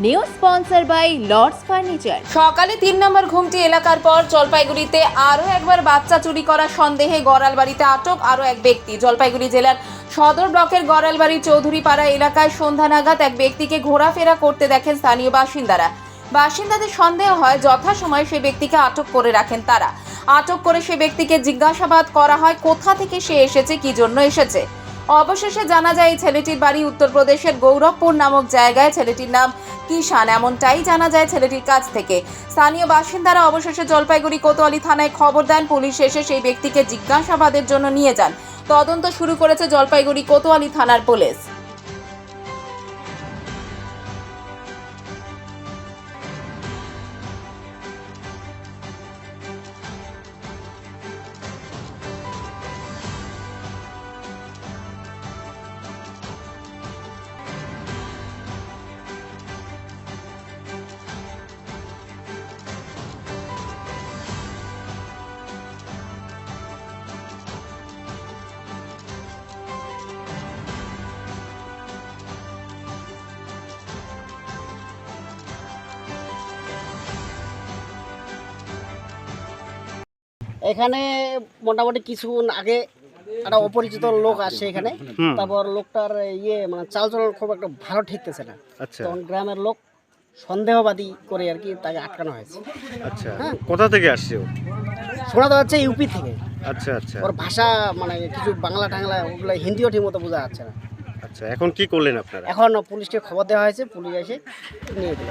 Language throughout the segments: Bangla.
New sponsor by Lords furniture. সকালে 3 নম্বর ঘুমটি এলাকার পর জলপাইগুড়িতে আরও একবার বাচ্চা চুরি করার সন্দেহে গড়ালবাড়িতে আটক আরও এক ব্যক্তি। জলপাইগুড়ি জেলার সদর ব্লকের গড়ালবাড়ির চৌধুরীপাড়া এলাকায় সন্ধ্যা নাগাদ এক ব্যক্তিকে ঘোরাফেরা করতে দেখেন স্থানীয় বাসিন্দারা। বাসিন্দাদের সন্দেহ হয় যথাসময়ে সেই ব্যক্তিকে আটক করে রাখেন তারা। আটক করে সেই ব্যক্তিকে জিজ্ঞাসাবাদ করা হয় কোথা থেকে সে এসেছে, কি জন্য এসেছে। অবশেষে জানা যায় এই ছেলেটির বাড়ি উত্তরপ্রদেশের গৌরবপুর নামক জায়গায়। ছেলেটির নাম কিষান, এমনটাই জানা যায় ছেলেটির কাছ থেকে। স্থানীয় বাসিন্দারা অবশেষে জলপাইগুড়ি কোতোয়ালি থানায় খবর দেন। পুলিশ এসে সেই ব্যক্তিকে জিজ্ঞাসাবাদের জন্য নিয়ে যান। তদন্ত শুরু করেছে জলপাইগুড়ি কোতোয়ালি থানার পুলিশ। এখানে মোটামুটি কিছুক্ষণ আগে একটা অপরিচিত লোক আসে এখানে। তারপর লোকটার মানে চালচলন খুব একটা ভালো ঠেকতেছে না। আচ্ছা তখন গ্রামের লোক সন্দেহবাদী করে আর কি তাকে আটকানো হয়েছে। আচ্ছা হ্যাঁ। কোথা থেকে আসছে ও? শোনা তো যাচ্ছে ইউপি থেকে। আচ্ছা আচ্ছা ওর ভাষা মানে কিছু বাংলা টাংলা ওগুলো হিন্দিও ঠিক মতো বোঝা যাচ্ছে না। আচ্ছা এখন কি করলেন আপনারা? এখন পুলিশকে খবর দেওয়া হয়েছে, পুলিশ এসে নিয়ে গেল।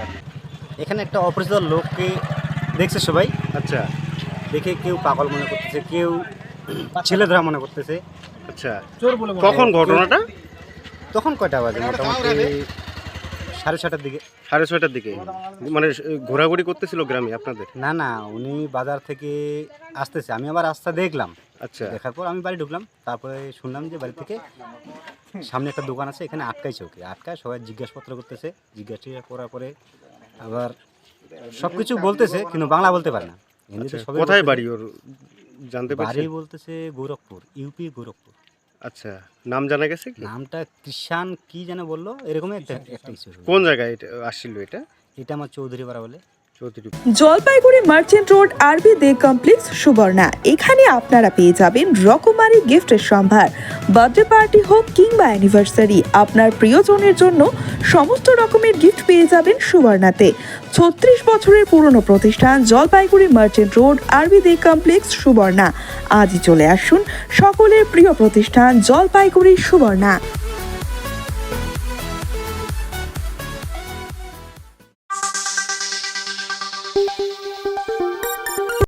এখানে একটা অপরিচিত লোককে দেখছে সবাই, আচ্ছা দেখে কেউ পাগল মনে করতেছে, কেউ ছেলেধরা মনে করতেছে। আচ্ছা চোর বলে কখন ঘটনাটা? তখন কয়টা বাজে? মোটামুটি 6:30টার দিকে। 6:30টার দিকে মানে ঘোরাঘুরি করতেছিল গ্রামে আপনাদের? না না, উনি বাজার থেকে আসতেছে, আমি আবার রাস্তা দেখলাম। আচ্ছা দেখার পর আমি বাড়ি ঢুকলাম, তারপরে শুনলাম যে বাড়ি থেকে সামনে একটা দোকান আছে, এখানে আটকাইছে ওকে। আটকায় সবাই জিজ্ঞাসাপত্র করতেছে, জিজ্ঞাসা করার পরে আবার সব কিছু বলতেছে, কিন্তু বাংলা বলতে পারে না। হিন্দিতে আচ্ছা, সবাই কোথায় বলতেছে। বাড়ি ওর জানতে বাড়ি পারছেন? বলতেছে গোরখপুর, ইউপি গোরখপুর। আচ্ছা নাম জানা গেছে কি? নামটা কৃষান কি যেন বললো, এরকমই একটা কিছু। কোন জায়গায় এটা আসছিল? এটা আমার চৌধুরীপাড়া বলে। চৌধুরী। জলপাইগুড়ি মার্চেন্ট রোড আরবি দে কমপ্লেক্স সুবর্ণা। এখানে আপনারা পেয়ে যাবেন রকমারি গিফটের সম্ভার। বার্থডে পার্টি হোক কিংবা অ্যানিভার্সারি, আপনার প্রিয়জনের জন্য সমস্ত রকমের গিফট পেয়ে যাবেন সুবর্ণাতে। 36 বছরের পুরনো প্রতিষ্ঠান জলপাইগুড়ি মার্চেন্ট রোড আরবি দে কমপ্লেক্স সুবর্ণা। আজই চলে আসুন সকলের প্রিয় প্রতিষ্ঠান জলপাইগুড়ি সুবর্ণা।